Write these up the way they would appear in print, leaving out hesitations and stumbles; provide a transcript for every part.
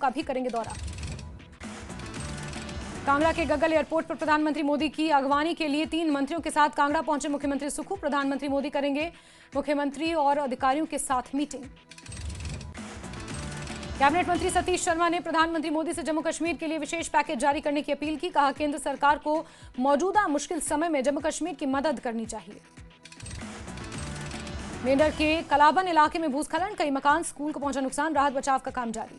का भी करेंगे दौरा। कांगड़ा के गगल एयरपोर्ट पर प्रधानमंत्री मोदी की अगवानी के लिए 3 मंत्रियों के साथ कांगड़ा पहुंचे मुख्यमंत्री सुक्खू। प्रधानमंत्री मोदी करेंगे मुख्यमंत्री और अधिकारियों के साथ मीटिंग। कैबिनेट मंत्री सतीश शर्मा ने प्रधानमंत्री मोदी से जम्मू कश्मीर के लिए विशेष पैकेज जारी करने की अपील की। कहा, केंद्र सरकार को मौजूदा मुश्किल समय में जम्मू कश्मीर की मदद करनी चाहिए। मेंढर के कलाबन इलाके में भूस्खलन, कई मकान, स्कूल को पहुंचा नुकसान, राहत बचाव का काम जारी।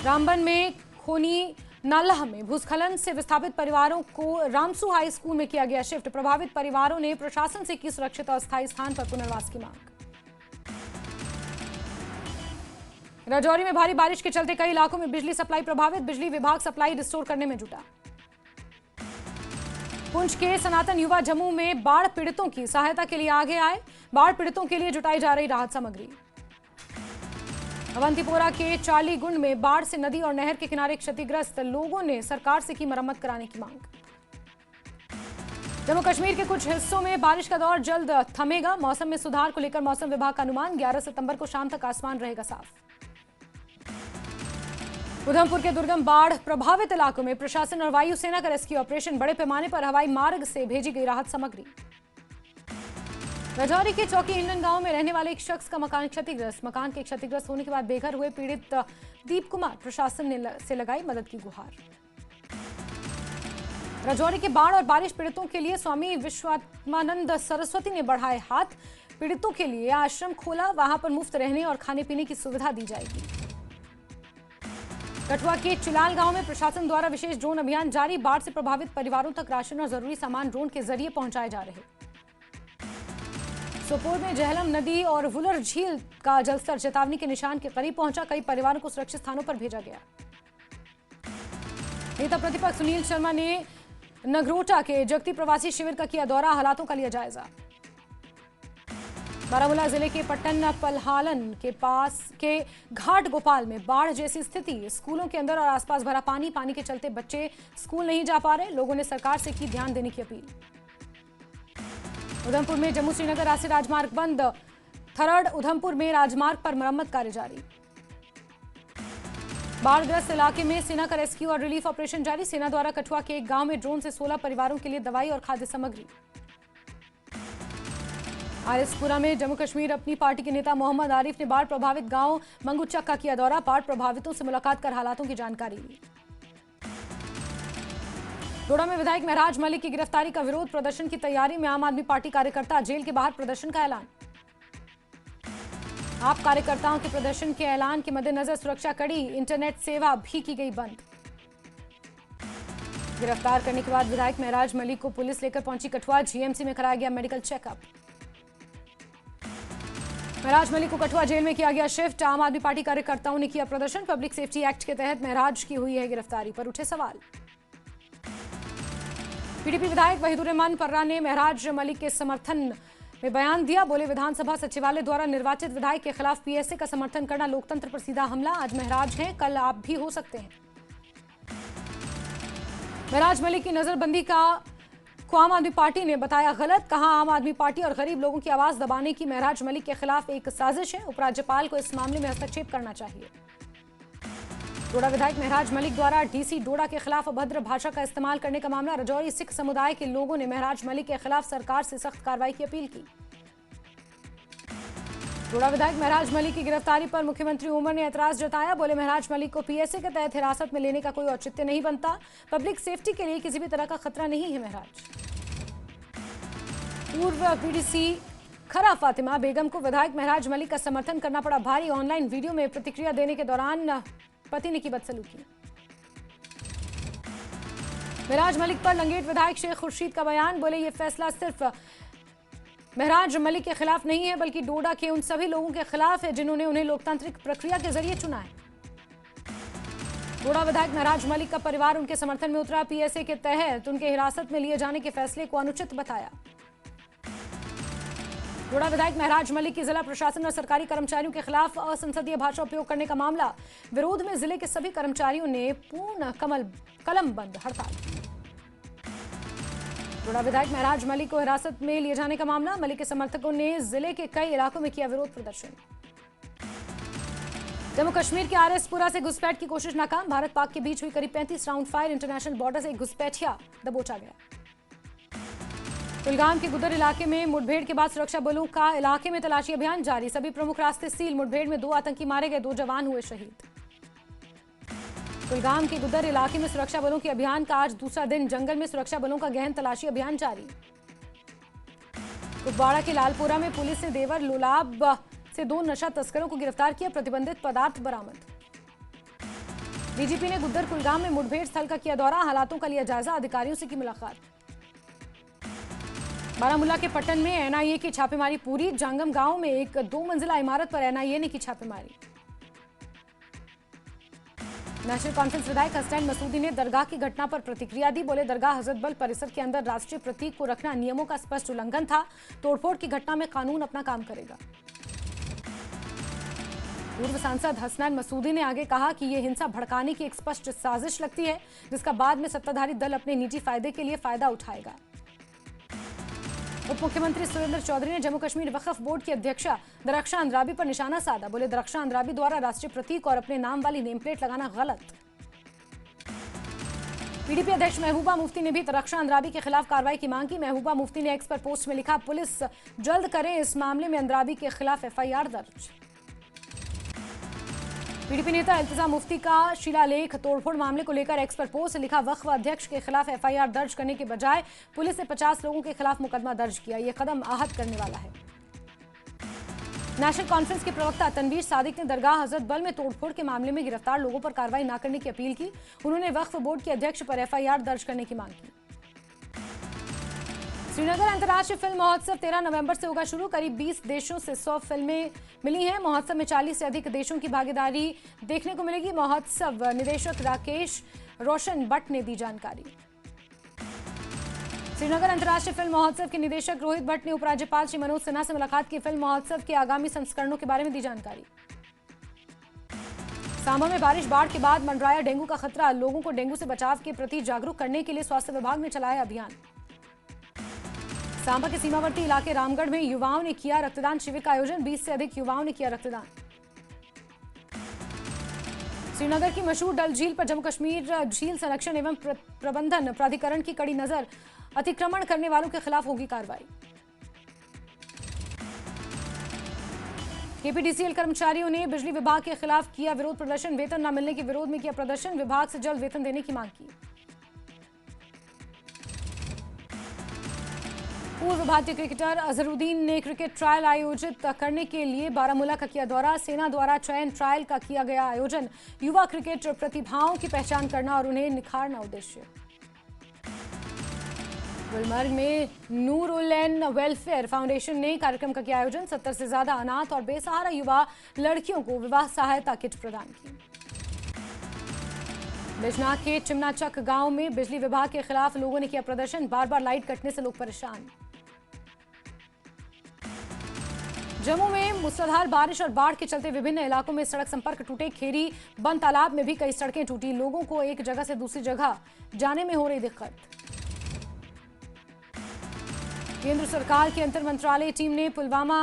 रामबन में खोनी नालाह में भूस्खलन से विस्थापित परिवारों को रामसू हाई स्कूल में किया गया शिफ्ट। प्रभावित परिवारों ने प्रशासन से की सुरक्षित और अस्थायी स्थान पर पुनर्वास की मांग। राजौरी में भारी बारिश के चलते कई इलाकों में बिजली सप्लाई प्रभावित, बिजली विभाग सप्लाई रिस्टोर करने में जुटा। पुंछ के सनातन युवा जम्मू में बाढ़ पीड़ितों की सहायता के लिए आगे आए। बाढ़ पीड़ितों के लिए जुटाई जा रही राहत सामग्री। अवंतीपोरा के चालीगुंड में बाढ़ से नदी और नहर के किनारे क्षतिग्रस्त, लोगों ने सरकार से की मरम्मत कराने की मांग। जम्मू कश्मीर के कुछ हिस्सों में बारिश का दौर जल्द थमेगा, मौसम में सुधार को लेकर मौसम विभाग का अनुमान। 11 सितंबर को शाम तक आसमान रहेगा साफ। उधमपुर के दुर्गम बाढ़ प्रभावित इलाकों में प्रशासन और वायुसेना का रेस्क्यू ऑपरेशन। बड़े पैमाने पर हवाई मार्ग से भेजी गई राहत सामग्री। राजौरी के चौकी हिंडन गांव में रहने वाले एक शख्स का मकान क्षतिग्रस्त। मकान के क्षतिग्रस्त होने के बाद बेघर हुए पीड़ित दीप कुमार प्रशासन से लगाई मदद की गुहार। राजौरी के बाढ़ और बारिश पीड़ितों के लिए स्वामी विश्वात्मानंद सरस्वती ने बढ़ाए हाथ। पीड़ितों के लिए आश्रम खोला, वहां पर मुफ्त रहने और खाने पीने की सुविधा दी जाएगी। कठुआ के चिलाल गांव में प्रशासन द्वारा विशेष ड्रोन अभियान जारी। बाढ़ से प्रभावित परिवारों तक राशन और जरूरी सामान ड्रोन के जरिए पहुंचाए जा रहे। सोपोर में जहलम नदी और वुलर झील का जलस्तर चेतावनी के निशान के करीब पहुंचा। कई परिवारों को सुरक्षित स्थानों पर भेजा गया। नेता प्रतिपक्ष सुनील शर्मा ने नगरोटा के जगती प्रवासी शिविर का किया दौरा, हालातों का लिया जायजा। बारामूला जिले के पट्टन पलहालन के पास के घाट गोपाल में बाढ़ जैसी स्थिति। स्कूलों के अंदर और आसपास भरा पानी, पानी के चलते बच्चे स्कूल नहीं जा पा रहे। लोगों ने सरकार से की ध्यान देने की अपील। उधमपुर में जम्मू श्रीनगर राष्ट्रीय राजमार्ग बंद। थरड़ उधमपुर में राजमार्ग पर मरम्मत कार्य जारी। बाढ़ग्रस्त इलाके में सेना का रेस्क्यू और रिलीफ ऑपरेशन जारी। सेना द्वारा कठुआ के एक गांव में ड्रोन से 16 परिवारों के लिए दवाई और खाद्य सामग्री। आरएसपुरा में जम्मू कश्मीर अपनी पार्टी के नेता मोहम्मद आरिफ ने बाढ़ प्रभावित गांव मंगूचक का किया दौरा। बाढ़ प्रभावितों से मुलाकात कर हालातों की जानकारी ली। डोडा में विधायक महराज मलिक की गिरफ्तारी का विरोध, प्रदर्शन की तैयारी में आम आदमी पार्टी कार्यकर्ता। जेल के बाहर प्रदर्शन का ऐलान। आप कार्यकर्ताओं के प्रदर्शन के ऐलान के मद्देनजर सुरक्षा कड़ी, इंटरनेट सेवा भी की गई बंद। गिरफ्तार करने के बाद विधायक महराज मलिक को पुलिस लेकर पहुंची कठुआ। जीएमसी में कराया गया मेडिकल चेकअप। महराज मलिक को कठुआ जेल में किया गया शिफ्ट। आम आदमी पार्टी कार्यकर्ताओं ने किया प्रदर्शन। पब्लिक सेफ्टी एक्ट के तहत महराज की हुई है गिरफ्तारी, पर उठे सवाल। पीडीपी विधायक वहीदुर रहमान पर्रा ने महराज मलिक के समर्थन में बयान दिया। बोले, विधानसभा सचिवालय द्वारा निर्वाचित विधायक के खिलाफ पीएसए का समर्थन करना लोकतंत्र पर सीधा हमला। आज महराज हैं, कल आप भी हो सकते हैं। महराज मलिक की नजरबंदी को आम आदमी पार्टी ने बताया गलत। कहा, आम आदमी पार्टी और गरीब लोगों की आवाज दबाने की महराज मलिक के खिलाफ एक साजिश है। उपराज्यपाल को इस मामले में हस्तक्षेप करना चाहिए। डोडा विधायक महराज मलिक द्वारा डीसी डोडा के खिलाफ अभद्र भाषा का इस्तेमाल करने का मामला। राजौरी सिख समुदाय के लोगों ने महराज मलिक के खिलाफ सरकार से सख्त कार्रवाई की अपील की। डोडा विधायक महराज मलिक की गिरफ्तारी पर मुख्यमंत्री उमर ने ऐतराज जताया। बोले, महराज मलिक को पीएसए के तहत हिरासत में लेने का कोई औचित्य नहीं बनता। पब्लिक सेफ्टी के लिए किसी भी तरह का खतरा नहीं है। महराज पूर्व पीडीसी खरा फातिमा बेगम को विधायक महराज मलिक का समर्थन करना पड़ा भारी। ऑनलाइन वीडियो में प्रतिक्रिया देने के दौरान पति ने की बदसलूकी। महराज मलिक पर लंगेट विधायक शेख खुर्शीद का बयान। बोले, ये फैसला सिर्फ महराज मलिक के खिलाफ नहीं है, बल्कि डोडा के उन सभी लोगों के खिलाफ है जिन्होंने उन्हें लोकतांत्रिक प्रक्रिया के जरिए चुना है। डोडा विधायक महराज मलिक का परिवार उनके समर्थन में उतरा। पीएसए के तहत उनके हिरासत में लिए जाने के फैसले को अनुचित बताया। डोडा विधायक महराज मलिक की जिला प्रशासन और सरकारी कर्मचारियों के खिलाफ असंसदीय भाषा उपयोग करने का मामला। विरोध में जिले के सभी कर्मचारियों ने पूर्ण कलम बंद हड़ताल। डोडा विधायक महराज मलिक को हिरासत में लिए जाने का मामला। मलिक के समर्थकों ने जिले के कई इलाकों में किया विरोध प्रदर्शन। जम्मू कश्मीर के आरएसपुरा से घुसपैठ की कोशिश नाकाम। भारत पाक के बीच हुई करीब 35 राउंड फायर। इंटरनेशनल बॉर्डर से एक घुसपैठिया दबोचा गया। कुलगाम के गुदर इलाके में मुठभेड़ के बाद सुरक्षा बलों का इलाके में तलाशी अभियान जारी। सभी प्रमुख रास्ते सील। मुठभेड़ में 2 आतंकी मारे गए, 2 जवान हुए शहीद। कुलगाम के गुदर इलाके में सुरक्षा बलों के अभियान का आज दूसरा दिन। जंगल में सुरक्षा बलों का गहन तलाशी अभियान जारी। कुपवाड़ा के लालपुरा में पुलिस ने देवर लोलाब से 2 नशा तस्करों को गिरफ्तार किया। प्रतिबंधित पदार्थ बरामद। डीजीपी ने गुद्दर कुलगाम में मुठभेड़ स्थल का किया दौरा। हालातों का लिया जायजा। अधिकारियों से की मुलाकात। बारामूला के पट्टन में एनआईए की छापेमारी पूरी। जांगम गांव में एक 2 मंजिला इमारत पर एनआईए ने की छापेमारी। नेशनल कॉन्फ्रेंस विधायक हसनैन मसूदी ने दरगाह की घटना पर प्रतिक्रिया दी। बोले, दरगाह हजरत बल परिसर के अंदर राष्ट्रीय प्रतीक को रखना नियमों का स्पष्ट उल्लंघन था। तोड़फोड़ की घटना में कानून अपना काम करेगा। पूर्व सांसद हसनैन मसूदी ने आगे कहा कि यह हिंसा भड़काने की एक स्पष्ट साजिश लगती है, जिसका बाद में सत्ताधारी दल अपने निजी फायदे के लिए फायदा उठाएगा। उप मुख्यमंत्री सुरेंद्र चौधरी ने जम्मू कश्मीर वक्फ बोर्ड की अध्यक्षा दरख्शां अंद्राबी पर निशाना साधा। बोले, दरख्शां अंद्राबी द्वारा राष्ट्रीय प्रतीक और अपने नाम वाली नेम प्लेट लगाना गलत। पीडीपी अध्यक्ष महबूबा मुफ्ती ने भी दरख्शां अंद्राबी के खिलाफ कार्रवाई की मांग की। महबूबा मुफ्ती ने एक्स पर पोस्ट में लिखा, पुलिस जल्द करे इस मामले में अंद्राबी के खिलाफ एफआईआर दर्ज। पीडीपी नेता इल्तिजा मुफ्ती का शिलालेख। तोड़फोड़ मामले को लेकर एक्स पर पोस्ट लिखा, वक्फ अध्यक्ष के खिलाफ एफआईआर दर्ज करने के बजाय पुलिस ने 50 लोगों के खिलाफ मुकदमा दर्ज किया। यह कदम आहत करने वाला है। नेशनल कॉन्फ्रेंस के प्रवक्ता तनवीर सादिक ने दरगाह हजरत बल में तोड़फोड़ के मामले में गिरफ्तार लोगों पर कार्रवाई न करने की अपील की। उन्होंने वक्फ बोर्ड के अध्यक्ष पर एफआईआर दर्ज करने की मांग की। श्रीनगर अंतर्राष्ट्रीय फिल्म महोत्सव 13 नवंबर से होगा शुरू। करीब 20 देशों से 100 फिल्में मिली हैं। महोत्सव में 40 से अधिक देशों की भागीदारी देखने को मिलेगी। महोत्सव निदेशक राकेश रोशन भट्ट ने दी जानकारी। श्रीनगर अंतर्राष्ट्रीय फिल्म महोत्सव के निदेशक रोहित भट्ट ने उपराज्यपाल श्री मनोज सिन्हा से मुलाकात की। फिल्म महोत्सव के आगामी संस्करणों के बारे में दी जानकारी। सांबा में बाढ़ के बाद मंडराया डेंगू का खतरा। लोगों को डेंगू से बचाव के प्रति जागरूक करने के लिए स्वास्थ्य विभाग ने चलाया अभियान। सांबा के सीमावर्ती इलाके रामगढ़ में युवाओं ने किया रक्तदान शिविर का आयोजन। 20 से अधिक युवाओं ने किया रक्तदान। श्रीनगर की मशहूर डल झील पर जम्मू कश्मीर झील संरक्षण एवं प्रबंधन प्राधिकरण की कड़ी नजर। अतिक्रमण करने वालों के खिलाफ होगी कार्रवाई। केपीडीसीएल कर्मचारियों ने बिजली विभाग के खिलाफ किया विरोध प्रदर्शन। वेतन न मिलने के विरोध में किया प्रदर्शन। विभाग से जल्द वेतन देने की मांग की। पूर्व भारतीय क्रिकेटर अजहरुद्दीन ने क्रिकेट ट्रायल आयोजित करने के लिए बारामूला का किया दौरा। सेना द्वारा चयन ट्रायल का किया गया आयोजन। युवा क्रिकेट प्रतिभाओं की पहचान करना और उन्हें निखारना उद्देश्य। गुलमर्ग में नूरुल वेलफेयर फाउंडेशन ने कार्यक्रम का किया आयोजन। 70 से ज्यादा अनाथ और बेसहारा युवा लड़कियों को विवाह सहायता किट प्रदान की। बिजनौर के चिमनाचक गांव में बिजली विभाग के खिलाफ लोगों ने किया प्रदर्शन। बार बार लाइट कटने से लोग परेशान। जम्मू में मूसलाधार बारिश और बाढ़ के चलते विभिन्न इलाकों में सड़क संपर्क टूटे। खेरी बंद तालाब में भी कई सड़कें टूटी। लोगों को एक जगह से दूसरी जगह जाने में हो रही दिक्कत। केंद्र सरकार की अंतर मंत्रालय टीम ने पुलवामा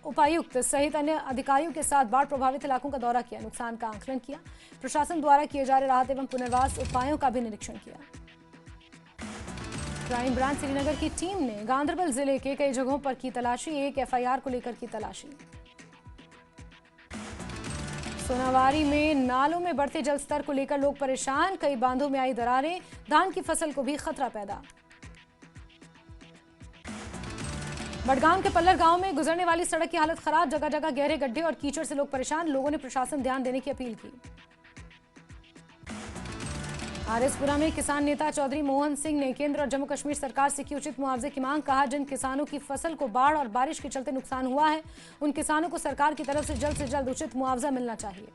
उपायुक्त सहित अन्य अधिकारियों के साथ बाढ़ प्रभावित इलाकों का दौरा किया। नुकसान का आंकलन किया। प्रशासन द्वारा किए जा रहे राहत एवं पुनर्वास उपायों का भी निरीक्षण किया। क्राइम ब्रांच श्रीनगर की टीम ने गांधरबल जिले के कई जगहों पर की तलाशी। एक एफआईआर को लेकर की तलाशी। सोनावारी में नालों में बढ़ते जल स्तर को लेकर लोग परेशान। कई बांधों में आई दरारें। धान की फसल को भी खतरा पैदा। बडगाम के पल्लर गांव में गुजरने वाली सड़क की हालत खराब। जगह जगह गहरे गड्ढे और कीचड़ से लोग परेशान। लोगों ने प्रशासन ध्यान देने की अपील की। आरएसपुरा में किसान नेता चौधरी मोहन सिंह ने केंद्र और जम्मू कश्मीर सरकार से की उचित मुआवजे की मांग। कहा, जिन किसानों की फसल को बाढ़ और बारिश के चलते नुकसान हुआ है, उन किसानों को सरकार की तरफ से जल्द उचित मुआवजा मिलना चाहिए।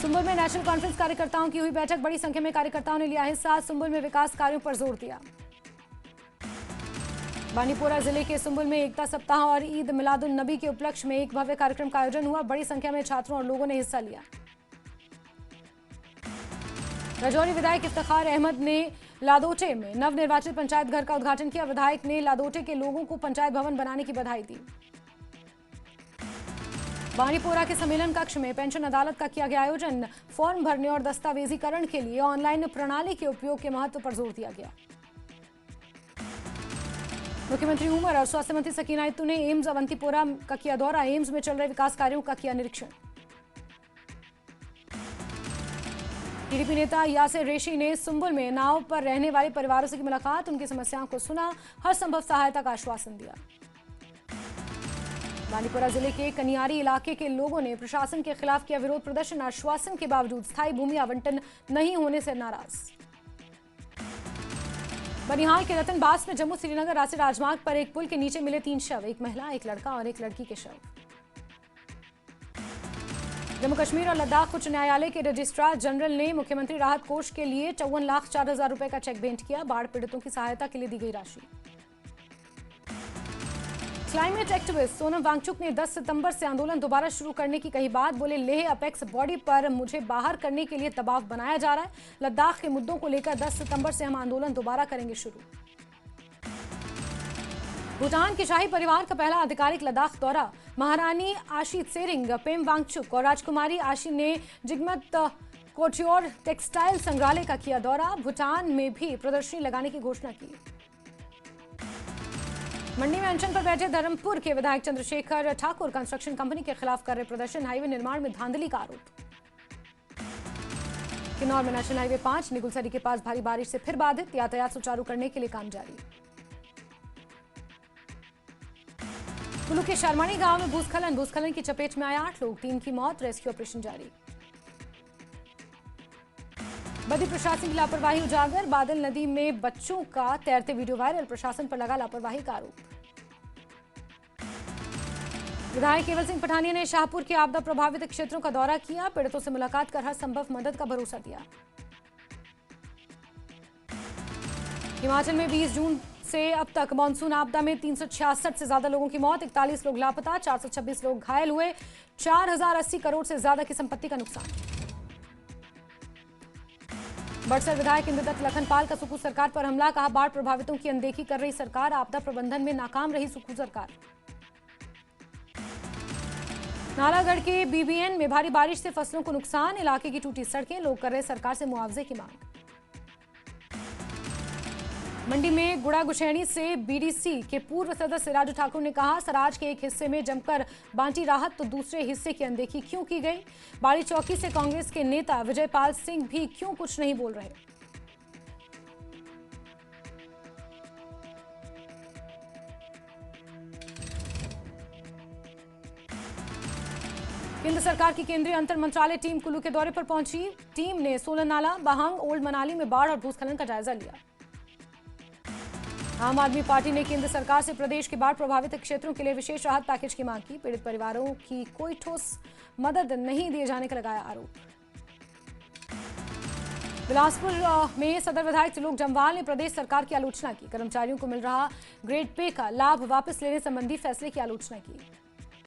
सुंबुल में नेशनल कॉन्फ्रेंस कार्यकर्ताओं की हुई बैठक। बड़ी संख्या में कार्यकर्ताओं ने लिया हिस्सा। सुंबुल में विकास कार्यों पर जोर दिया। बानीपोरा जिले के सुंबुल में एकता सप्ताह और ईद मिलादुन नबी के उपलक्ष्य में एक भव्य कार्यक्रम का आयोजन हुआ। बड़ी संख्या में छात्रों और लोगों ने हिस्सा लिया। राजौरी विधायक इफ्तिखार अहमद ने लादोटे में नवनिर्वाचित पंचायत घर का उद्घाटन किया। विधायक ने लादोटे के लोगों को पंचायत भवन बनाने की बधाई दी। बानीपोरा के सम्मेलन कक्ष में पेंशन अदालत का किया गया आयोजन। फॉर्म भरने और दस्तावेजीकरण के लिए ऑनलाइन प्रणाली के उपयोग के महत्व पर जोर दिया गया। मुख्यमंत्री उमर और स्वास्थ्य मंत्री सकीना इत्तू ने एम्स अवंतीपोरा का किया दौरा। एम्स में चल रहे विकास कार्यों का किया निरीक्षण। टीडीपी नेता यासिर रेशी ने सुंबुल में नाव पर रहने वाले परिवारों से की मुलाकात, उनकी समस्याओं को सुना, हर संभव सहायता का आश्वासन दिया। बानीपुरा जिले के कनियारी इलाके के लोगों ने प्रशासन के खिलाफ किया विरोध प्रदर्शन। आश्वासन के बावजूद स्थायी भूमि आवंटन नहीं होने से नाराज। बनिहाल के रतनबास में जम्मू श्रीनगर राष्ट्रीय राजमार्ग पर एक पुल के नीचे मिले 3 शव, एक महिला, एक लड़का और एक लड़की के शव। जम्मू कश्मीर और लद्दाख उच्च न्यायालय के रजिस्ट्रार जनरल ने मुख्यमंत्री राहत कोष के लिए 54,04,000 रुपए का चेक भेंट किया। बाढ़ पीड़ितों की सहायता के लिए दी गई राशि। क्लाइमेट एक्टिविस्ट सोनम वांगचुक ने 10 सितंबर से आंदोलन दोबारा शुरू करने की कही बात। बोले, लेह अपेक्स बॉडी पर मुझे बाहर करने के लिए दबाव बनाया जा रहा है। लद्दाख के मुद्दों को लेकर 10 सितंबर से हम आंदोलन दोबारा करेंगे शुरू। भूटान के शाही परिवार का पहला आधिकारिक लद्दाख दौरा। महारानी आशी त्सेरिंग, पेम वांगचुक और राजकुमारी आशी ने जिगमत कोच्योर टेक्सटाइल संग्रहालय का किया दौरा। भूटान में भी प्रदर्शनी लगाने की घोषणा की। मंडी में अनशन पर बैठे धर्मपुर के विधायक चंद्रशेखर ठाकुर कंस्ट्रक्शन कंपनी के खिलाफ कर रहे प्रदर्शन। हाईवे निर्माण में धांधली का आरोप। किन्नौर में नेशनल हाईवे 5 निगुलसरी के पास भारी बारिश से फिर बाधित, यातायात सुचारू करने के लिए काम जारी। कुल्लू के शर्माणी गांव में भूस्खलन की चपेट में आए 8 लोग, 3 की मौत, रेस्क्यू ऑपरेशन जारी। बदी प्रशासन की लापरवाही उजागर। बादल नदी में बच्चों का तैरते वीडियो वायरल, प्रशासन पर लगा लापरवाही का आरोप। विधायक केवल सिंह पठानिया ने शाहपुर के आपदा प्रभावित क्षेत्रों का दौरा किया। पीड़ितों से मुलाकात कर हर संभव मदद का भरोसा दिया। हिमाचल में 20 जून से अब तक मानसून आपदा में 366 से ज्यादा लोगों की मौत, 41 लोग लापता, 426 लोग घायल हुए, 4080 करोड़ से ज्यादा की संपत्ति का नुकसान। बड़सर विधायक इंद्रदत्त लखनपाल का सुक्खू सरकार पर हमला, कहा बाढ़ प्रभावितों की अनदेखी कर रही सरकार, आपदा प्रबंधन में नाकाम रही सुक्खू सरकार। नालागढ़ के बीबीएन में भारी बारिश से फसलों को नुकसान, इलाके की टूटी सड़कें, लोग कर रहे सरकार से मुआवजे की मांग। मंडी में गुड़ा गुशैनी से बीडीसी के पूर्व सदस्य राजू ठाकुर ने कहा, सराज के एक हिस्से में जमकर बांटी राहत तो दूसरे हिस्से की अनदेखी क्यों की गई। बाड़ी चौकी से कांग्रेस के नेता विजयपाल सिंह भी क्यों कुछ नहीं बोल रहे। केंद्र सरकार की केंद्रीय अंतर मंत्रालय टीम कुल्लू के दौरे पर पहुंची। टीम ने सोलन नाला, बाहंग, ओल्ड मनाली में बाढ़ और भूस्खलन का जायजा लिया। आम आदमी पार्टी ने केंद्र सरकार से प्रदेश के बाढ़ प्रभावित क्षेत्रों के लिए विशेष राहत पैकेज की मांग की। पीड़ित परिवारों की कोई ठोस मदद नहीं दिए जाने का लगाया आरोप। बिलासपुर में सदर विधायक त्रिलोक जम्वाल ने प्रदेश सरकार की आलोचना की। कर्मचारियों को मिल रहा ग्रेड पे का लाभ वापस लेने संबंधी फैसले की आलोचना की।